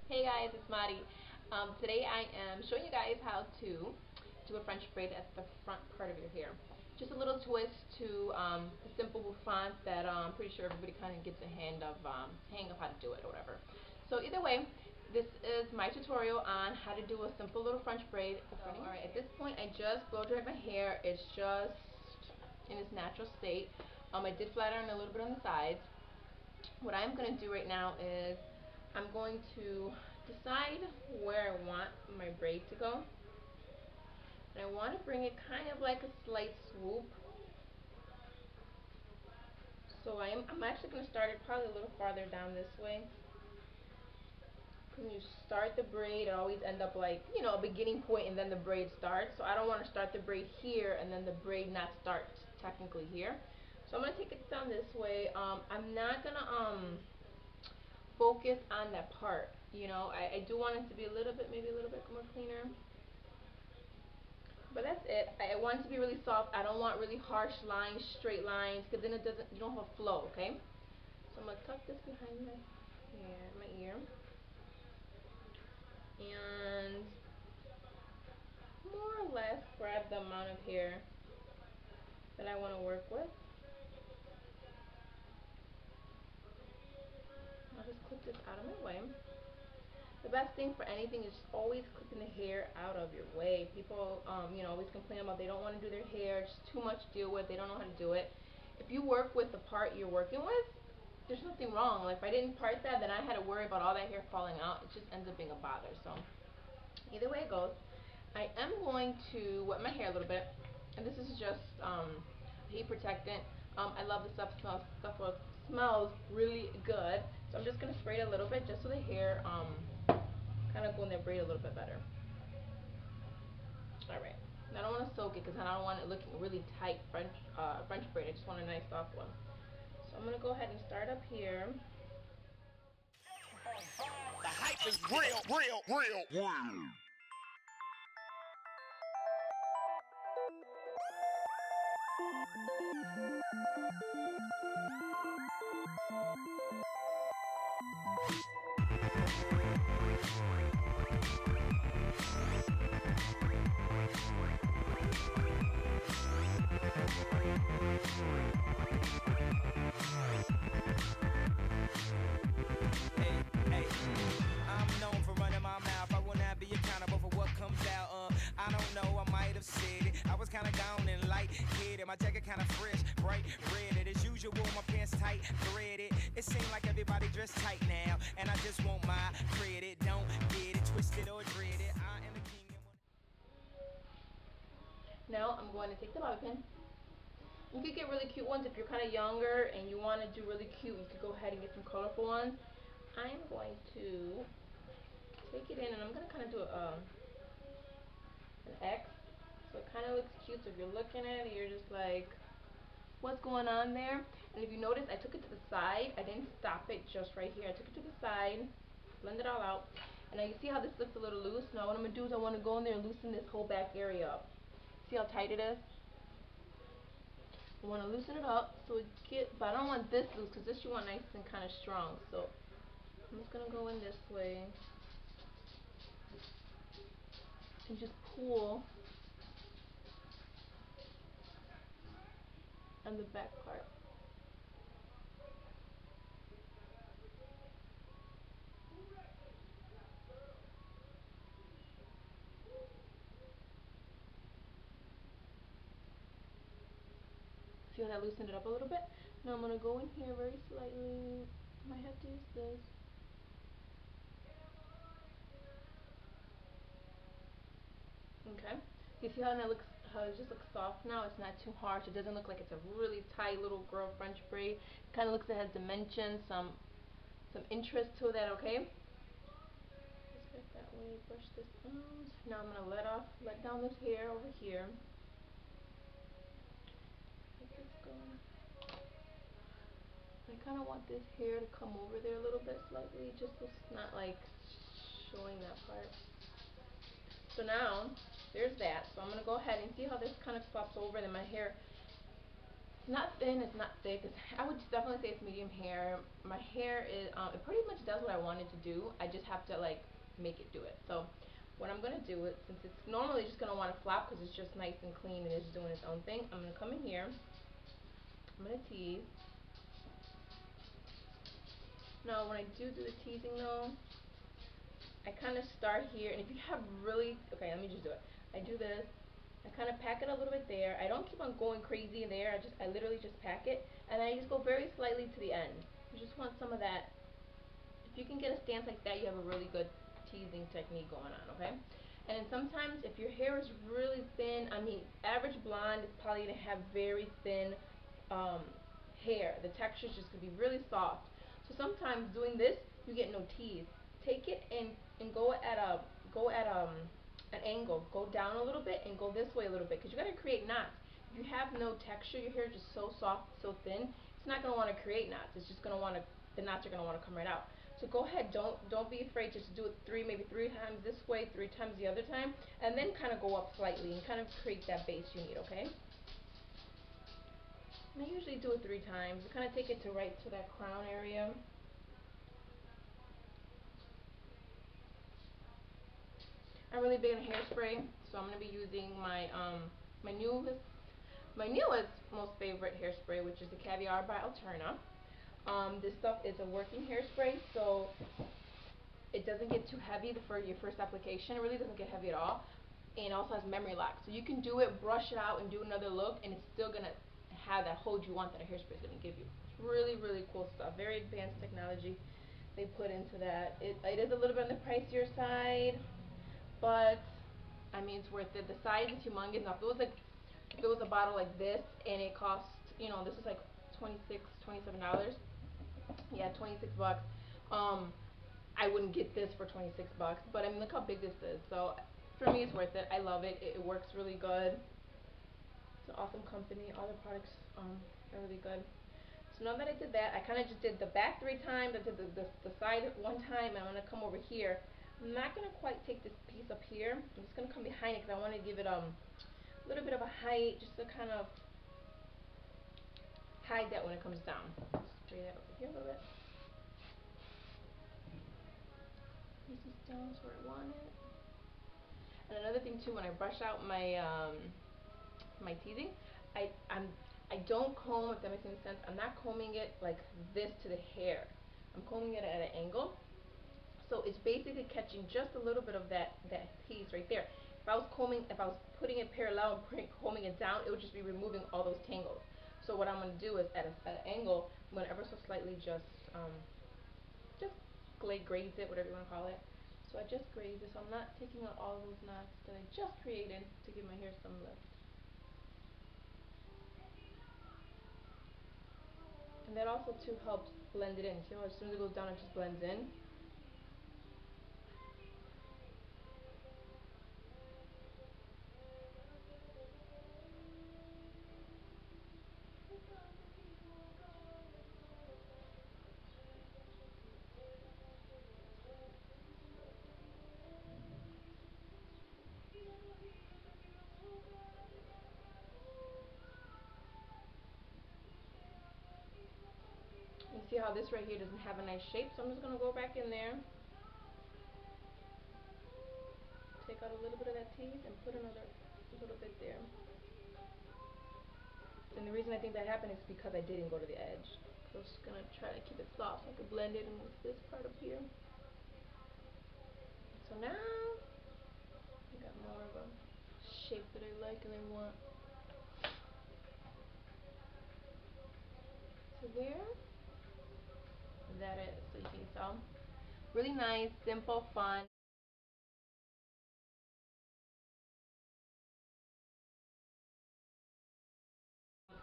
Hey guys, it's Mari. Today I am showing you guys how to do a French braid at the front part of your hair. Just a little twist to a simple bouffant that I'm pretty sure everybody kind of gets a hang of how to do it or whatever. So either way, this is my tutorial on how to do a simple little French braid. So, alright, at this point I just blow dried my hair. It's just in its natural state. I did flat iron a little bit on the sides. What I'm going to do right now is I'm going to decide where I want my braid to go. And I want to bring it kind of like a slight swoop. So I'm actually going to start it probably a little farther down this way. When you start the braid, it always ends up like, you know, a beginning point and then the braid starts. So I don't want to start the braid here and then the braid not start technically here. So I'm going to take it down this way. I'm not going to focus on that part. You know, I do want it to be a little bit, maybe a little bit more cleaner. But that's it. I want it to be really soft. I don't want really harsh lines, straight lines, because then you don't have a flow, okay? So I'm going to tuck this behind my ear. And more or less grab the amount of hair that I want to work with. I'll just clip this out of my way. The best thing for anything is always clipping the hair out of your way. People, you know, always complain about they don't want to do their hair. It's too much to deal with. They don't know how to do it. If you work with the part you're working with, there's nothing wrong. Like if I didn't part that, then I had to worry about all that hair falling out. It just ends up being a bother. So either way it goes, I am going to wet my hair a little bit, and this is just heat protectant. I love the stuff. Smells really good. So I'm just gonna spray it a little bit just so the hair kind of go in their braid a little bit better. All right. Now I don't want to soak it because I don't want it looking really tight French braid. I just want a nice soft one. So I'm gonna go ahead and start up here. The hype is real. I'm known for running my mouth. I will not be accountable for what comes out. I don't know, I might have said it. I was kinda down and light-headed. My jacket kinda fresh, bright red. As usual, my pants tight, threaded. It seems like everybody dressed tight now, and I just want my credit. Don't get it twisted or dreaded. I am the king. Now I'm going to take the bobby pin. You could get really cute ones if you're kind of younger and you want to do really cute. You could go ahead and get some colorful ones. I'm going to take it in and I'm going to kind of do an X. So it kind of looks cute. So if you're looking at it, you're just like, what's going on there? And if you notice, I took it to the side. I didn't stop it just right here. I took it to the side, blend it all out. And now you see how this looks a little loose? Now what I'm going to do is I want to go in there and loosen this whole back area up. See how tight it is? I want to loosen it up so but I don't want this loose because this you want nice and kind of strong. So I'm just going to go in this way and just pull on the back part. See how that loosened it up a little bit? Now I'm going to go in here very slightly. I might have to use this. Okay. You see how it looks? How it just looks soft now? It's not too harsh. It doesn't look like it's a really tight little girl French braid. It kind of looks like it has dimension, some interest to that. Okay. Just like that way. Brush this out. Now I'm gonna let down this hair over here. Let this go. I kind of want this hair to come over there a little bit slightly, just so it's not like showing that part. So now, there's that. So I'm going to go ahead and see how this kind of flops over, then my hair It's not thin, it's not thick. I would definitely say it's medium hair. My hair is, it pretty much does what I want it to do. I just have to like make it do it. So what I'm gonna do is, since it's normally just gonna want to flop because it's just nice and clean and it's doing its own thing, I'm gonna come in here. I'm gonna tease. Now when I do the teasing though, I kind of start here, and if you have really, okay, let me just do it. I do this. I kind of pack it a little bit there. I don't keep on going crazy in there. I literally just pack it, and I just go very slightly to the end. You just want some of that. If you can get a stance like that, you have a really good teasing technique going on, okay? And then sometimes if your hair is really thin, I mean, average blonde is probably going to have very thin um, hair. The texture is just going to be really soft. So sometimes doing this, you get no tease. Take it and go at an angle. Go down a little bit and go this way a little bit because you got to create knots. If you have no texture, your hair is just so soft, so thin, it's not going to want to create knots. It's just going to want to, the knots are going to want to come right out. So go ahead, don't be afraid. Just do it maybe three times this way, three times the other time, and then kind of go up slightly and kind of create that base you need. Okay. And I usually do it 3 times. You kind of take it to right to that crown area. I'm really big on hairspray, so I'm gonna be using my newest most favorite hairspray, which is the Caviar by Alterna. This stuff is a working hairspray, so it doesn't get too heavy for your first application. It really doesn't get heavy at all, and it also has memory lock, so you can do it, brush it out, and do another look, and it's still gonna have that hold you want that a hairspray is gonna give you. It's really, really cool stuff. Very advanced technology they put into that. It is a little bit on the pricier side, but I mean it's worth it. The size is humongous. Now if it was a bottle like this and it cost, this is like $27. Yeah, 26 bucks. I wouldn't get this for 26 bucks, but I mean look how big this is. So for me it's worth it. I love it. It works really good. It's an awesome company. All the products are really good. So now that I did that, I kind of just did the back 3 times. I did the side 1 time, and I'm going to come over here. I'm not going to quite take this piece up here. I'm just going to come behind it because I want to give it a little bit of a height, just to kind of hide that when it comes down. Straight that over here a little bit. This is down to where I want it. And another thing too, when I brush out my teasing, I don't comb, if that makes any sense. I'm not combing it like this to the hair. I'm combing it at an angle. So it's basically catching just a little bit of that piece right there. If I was putting it parallel and combing it down, it would just be removing all those tangles. So what I'm going to do is at an angle, I'm going to ever so slightly just graze it, whatever you want to call it. So I just grazed it, so I'm not taking out all those knots that I just created to give my hair some lift. And that also too helps blend it in. See how as soon as it goes down, it just blends in. You see how this right here doesn't have a nice shape, so I'm just going to go back in there, take out a little bit of that tease, and put another little bit there. And the reason I think that happened is because I didn't go to the edge. So I'm just going to try to keep it soft so I can blend it in with this part up here. So now I got more of a shape that I like and I want. So there, that is. So you can tell. Really nice, simple, fun.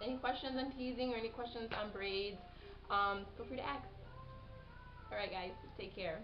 Any questions on teasing or any questions on braids, feel free to ask. Alright guys, take care.